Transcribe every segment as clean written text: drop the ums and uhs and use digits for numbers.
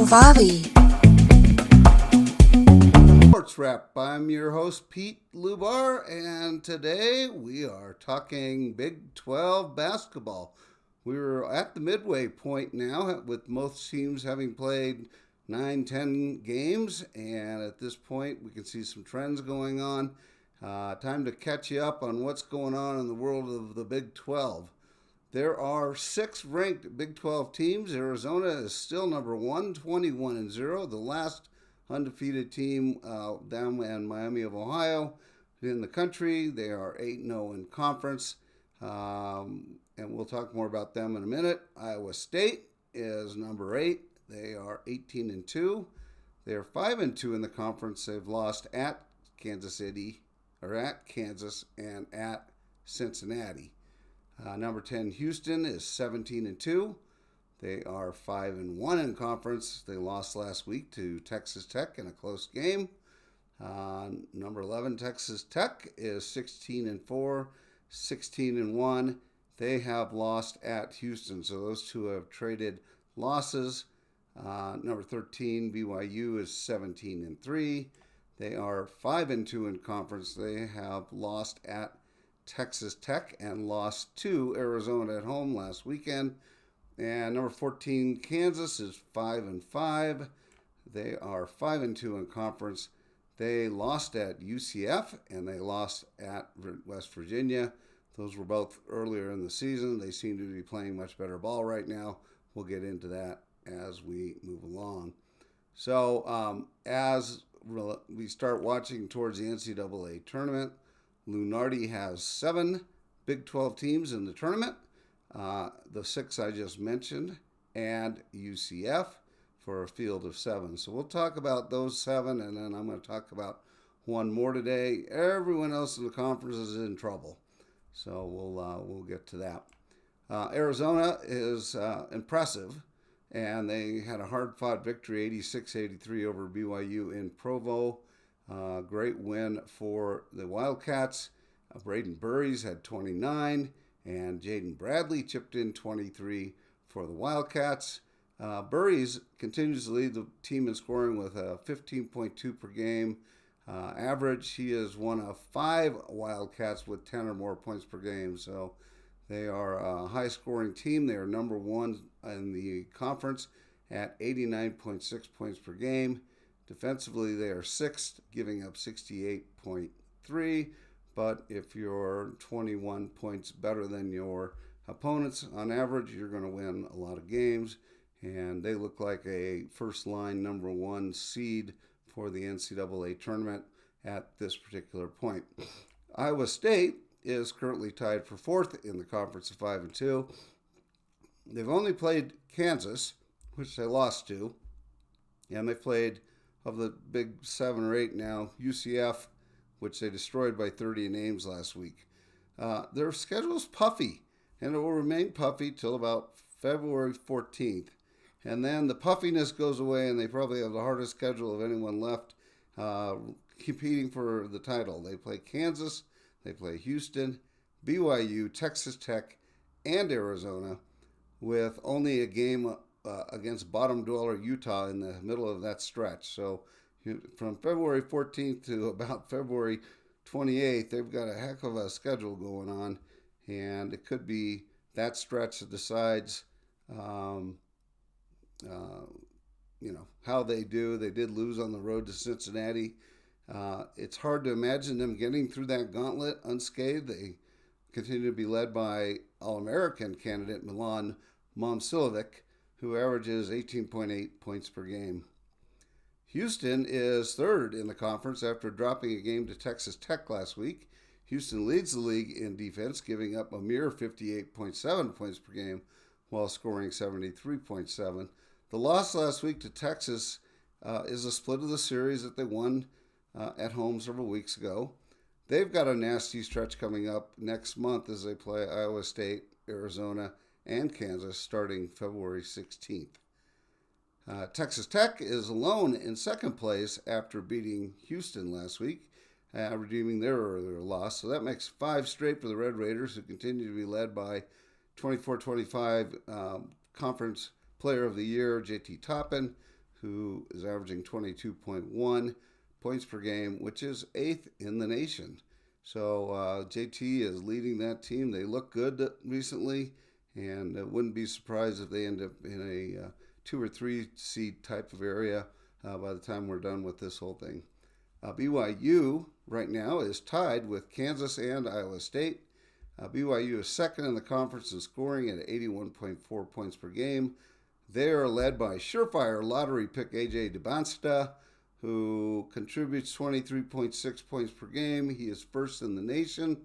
Nuvavi. Sports Wrap. I'm your host, Pete Lubar, and today we are talking Big 12 basketball. We're at the midway point now, with most teams having played 9-10 games, and at this point we can see some trends going on. Time to catch you up on what's going on in the world of the Big 12. There are 6 ranked Big 12 teams. Arizona is still number 1, 21-0. The last undefeated team down in Miami of Ohio in the country. They are 8-0 in conference, and we'll talk more about them in a minute. Iowa State is number 8. They are 18-2. They are 5-2 in the conference. They've lost at Kansas City, or at Kansas, and at Cincinnati. Number 10, Houston, is 17-2. They are 5-1 in conference. They lost last week to Texas Tech in a close game. Number 11, Texas Tech, is 16-4, 16-1. They have lost at Houston, so those two have traded losses. Number 13, BYU, is 17-3. They are 5-2 in conference. They have lost at Texas Tech and lost to Arizona at home last weekend. And number 14, Kansas, is 5-5. They are 5-2 in conference. They lost at UCF and they lost at West Virginia. Those were both earlier in the season. They seem to be playing much better ball right now. We'll get into that as we move along. So as we start watching towards the NCAA tournament, Lunardi has 7 Big 12 teams in the tournament. The 6 I just mentioned, and UCF for a field of 7. So we'll talk about those 7, and then I'm going to talk about one more today. Everyone else in the conference is in trouble, so we'll get to that. Arizona is impressive, and they had a hard-fought victory, 86-83 over BYU in Provo. Great win for the Wildcats. Braden Burries had 29, and Jaden Bradley chipped in 23 for the Wildcats. Burries continues to lead the team in scoring with a 15.2 per game average. He is one of 5 Wildcats with 10 or more points per game, so they are a high-scoring team. They are number 1 in the conference at 89.6 points per game. Defensively, they are 6th, giving up 68.3. But if you're 21 points better than your opponents on average, you're going to win a lot of games. And they look like a first-line number 1 seed for the NCAA tournament at this particular point. Iowa State is currently tied for 4th in the conference of 5-2. They've only played Kansas, which they lost to, and they played, of the big 7 or 8 now, UCF, which they destroyed by 30 names last week. Their schedule's puffy, and it will remain puffy till about February 14th. And then the puffiness goes away, and they probably have the hardest schedule of anyone left competing for the title. They play Kansas, they play Houston, BYU, Texas Tech, and Arizona, with only a game against bottom dweller Utah in the middle of that stretch. So from February 14th to about February 28th, they've got a heck of a schedule going on, and it could be that stretch that decides, how they do. They did lose on the road to Cincinnati. It's hard to imagine them getting through that gauntlet unscathed. They continue to be led by All-American candidate Milan Momcilovic, who averages 18.8 points per game. Houston is 3rd in the conference after dropping a game to Texas Tech last week. Houston leads the league in defense, giving up a mere 58.7 points per game while scoring 73.7. The loss last week to Texas is a split of the series that they won at home several weeks ago. They've got a nasty stretch coming up next month as they play Iowa State, Arizona, and Kansas starting February 16th. Texas Tech is alone in second place after beating Houston last week, redeeming their earlier loss. So that makes 5 straight for the Red Raiders, who continue to be led by 24-25 Conference Player of the Year, JT Toppin, who is averaging 22.1 points per game, which is 8th in the nation. So JT is leading that team. They look good recently, and wouldn't be surprised if they end up in a 2 or 3 seed type of area by the time we're done with this whole thing. BYU right now is tied with Kansas and Iowa State. BYU is second in the conference in scoring at 81.4 points per game. They are led by surefire lottery pick AJ DeBonsta, who contributes 23.6 points per game. He is first in the nation.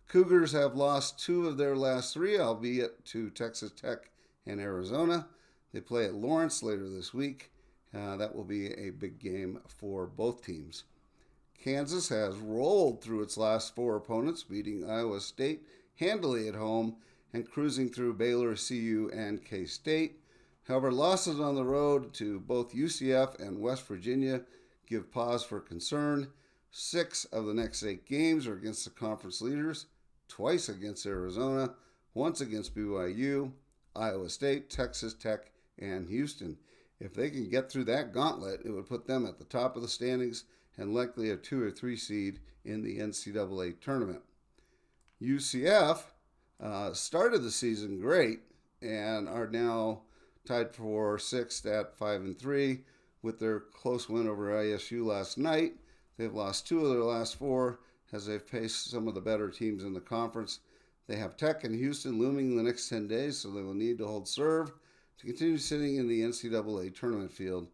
Cougars have lost 2 of their last 3, albeit to Texas Tech and Arizona. They play at Lawrence later this week. That will be a big game for both teams. Kansas has rolled through its last 4 opponents, beating Iowa State handily at home and cruising through Baylor, CU, and K-State. However, losses on the road to both UCF and West Virginia give pause for concern. 6 of the next 8 games are against the conference leaders, twice against Arizona, once against BYU, Iowa State, Texas Tech, and Houston. If they can get through that gauntlet, it would put them at the top of the standings and likely a 2 or 3 seed in the NCAA tournament. UCF started the season great and are now tied for 6th at 5-3 with their close win over ISU last night. They've lost 2 of their last 4 as they've faced some of the better teams in the conference. They have Tech and Houston looming in the next 10 days, so they will need to hold serve to continue sitting in the NCAA tournament field.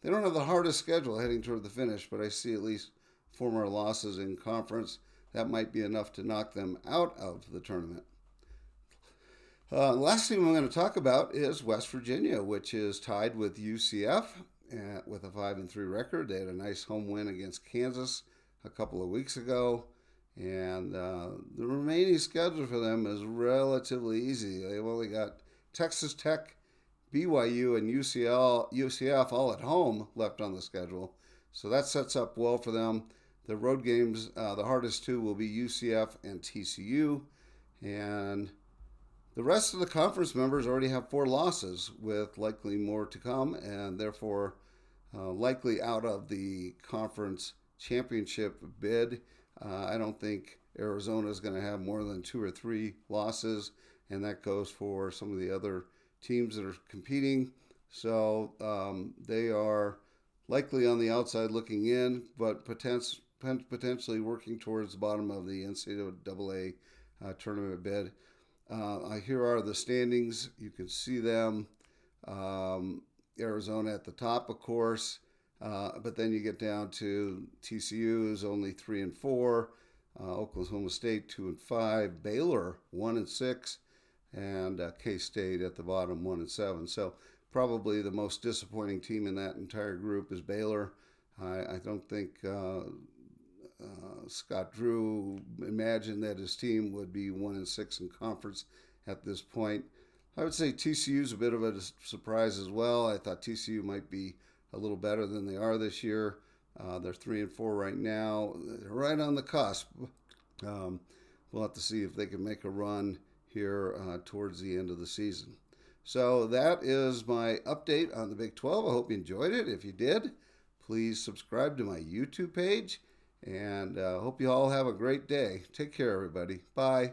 They don't have the hardest schedule heading toward the finish, but I see at least 4 more losses in conference. That might be enough to knock them out of the tournament. Last thing I'm going to talk about is West Virginia, which is tied with UCF with a 5-3 record. They had a nice home win against Kansas a couple of weeks ago, and the remaining schedule for them is relatively easy. They've only got Texas Tech, BYU, and UCF all at home left on the schedule, so that sets up well for them. The road games, the hardest 2 will be UCF and TCU, and the rest of the conference members already have 4 losses, with likely more to come, and therefore likely out of the conference championship bid. I don't think Arizona is going to have more than 2 or 3 losses, and that goes for some of the other teams that are competing. So they are likely on the outside looking in, but potentially working towards the bottom of the NCAA tournament bid. Here are the standings. You can see them. Arizona at the top, of course, but then you get down to TCU is only 3-4, Oklahoma State 2-5, Baylor 1-6, and K-State at the bottom 1-7. So probably the most disappointing team in that entire group is Baylor. I don't think Scott Drew imagined that his team would be 1-6 in conference at this point. I would say TCU's a bit of a surprise as well. I thought TCU might be a little better than they are this year. They're 3-4 right now. They're right on the cusp. We'll have to see if they can make a run here towards the end of the season. So that is my update on the Big 12. I hope you enjoyed it. If you did, please subscribe to my YouTube page. And hope you all have a great day. Take care, everybody. Bye.